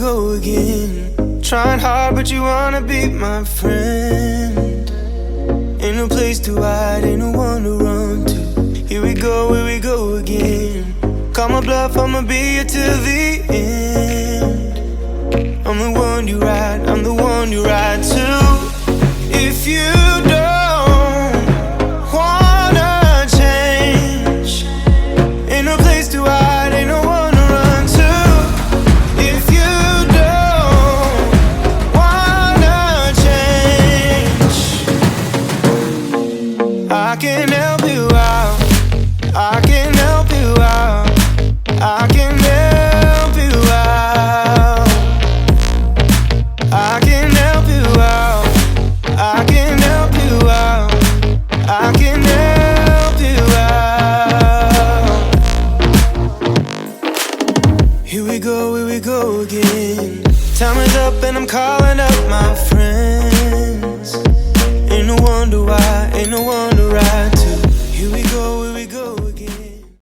go again. Trying hard, but you wanna be my friend. Ain't no place to hide, ain't no one to run to. Here we go again. Call my bluff, I'ma be here till the end. I'm the one you ride, I'm the one you ride to. If you don't wanna change, ain't no place to hide, ain't no one to run to. If you don't wanna change, I can help you out, I can help you out, I can help you out, I can help you out, I can help you out, I can help you out. Here we go again. Time is up and I'm calling up my friends. Ain't no wonder why, ain't no wonder